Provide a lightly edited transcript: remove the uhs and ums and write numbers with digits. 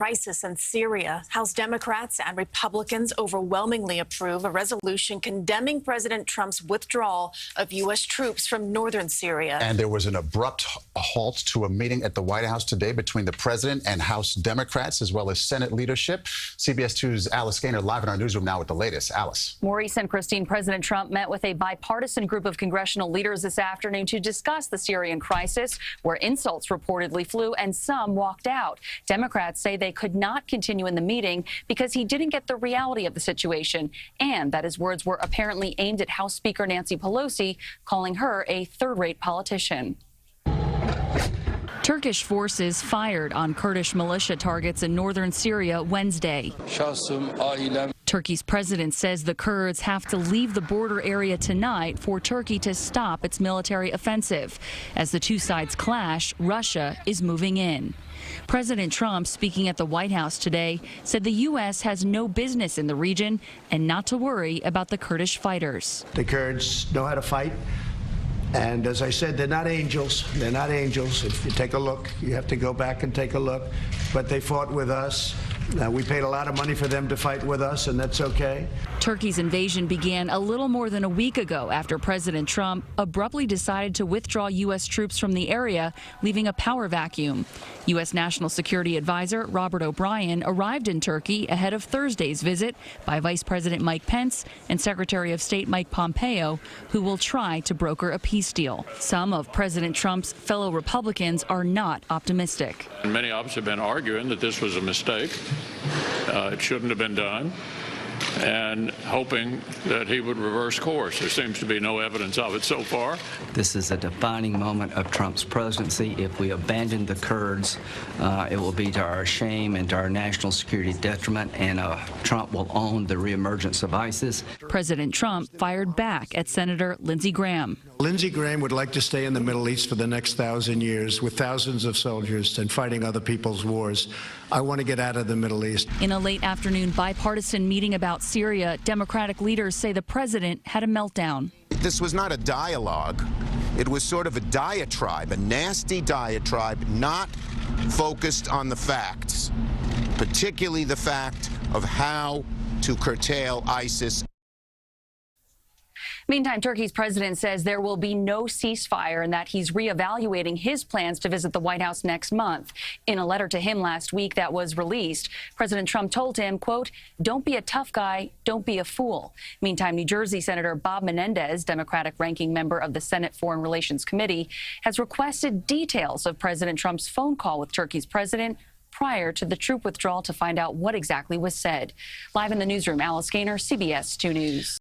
Crisis in Syria. House Democrats and Republicans overwhelmingly approve a resolution condemning President Trump's withdrawal of U.S. troops from northern Syria. And there was an abrupt halt to a meeting at the White House today between the president and House Democrats, as well as Senate leadership. CBS 2's Alice Gaynor live in our newsroom now with the latest. Alice. Maurice and Christine, President Trump met with a bipartisan group of congressional leaders this afternoon to discuss the Syrian crisis, where insults reportedly flew and some walked out. Democrats say they could not continue in the meeting because he didn't get the reality of the situation, and that his words were apparently aimed at House Speaker Nancy Pelosi, calling her a third-rate politician. Turkish forces fired on Kurdish militia targets in northern Syria Wednesday. Turkey's president says the Kurds have to leave the border area tonight for Turkey to stop its military offensive. As the two sides clash, Russia is moving in. President Trump, speaking at the White House today, said the U.S. has no business in the region and not to worry about the Kurdish fighters. The Kurds know how to fight. And as I said, they're not angels. They're not angels. If you take a look, you have to go back and take a look. But they fought with us. We paid a lot of money for them to fight with us, and that's okay. Turkey's invasion began a little more than a week ago after President Trump abruptly decided to withdraw U.S. troops from the area, leaving a power vacuum. U.S. National Security Advisor Robert O'Brien arrived in Turkey ahead of Thursday's visit by Vice President Mike Pence and Secretary of State Mike Pompeo, who will try to broker a peace deal. Some of President Trump's fellow Republicans are not optimistic. Many of us have been arguing that this was a mistake. It shouldn't have been done, and hoping that he would reverse course. There seems to be no evidence of it so far. This is a defining moment of Trump's presidency. If we abandon the Kurds, it will be to our shame and to our national security detriment, and Trump will own the reemergence of ISIS. President Trump fired back at Senator Lindsey Graham. Lindsey Graham would like to stay in the Middle East for the next 1,000 years with thousands of soldiers and fighting other people's wars. I want to get out of the Middle East. In a late afternoon bipartisan meeting about Syria, Democratic leaders say the president had a meltdown. This was not a dialogue. It was sort of a diatribe, a nasty diatribe, not focused on the facts, particularly the fact of how to curtail ISIS. Meantime, Turkey's president says there will be no ceasefire and that he's reevaluating his plans to visit the White House next month. In a letter to him last week that was released, President Trump told him, quote, "Don't be a tough guy, don't be a fool." Meantime, New Jersey Senator Bob Menendez, Democratic ranking member of the Senate Foreign Relations Committee, has requested details of President Trump's phone call with Turkey's president prior to the troop withdrawal to find out what exactly was said. Live in the newsroom, Alice Gaynor, CBS 2 News.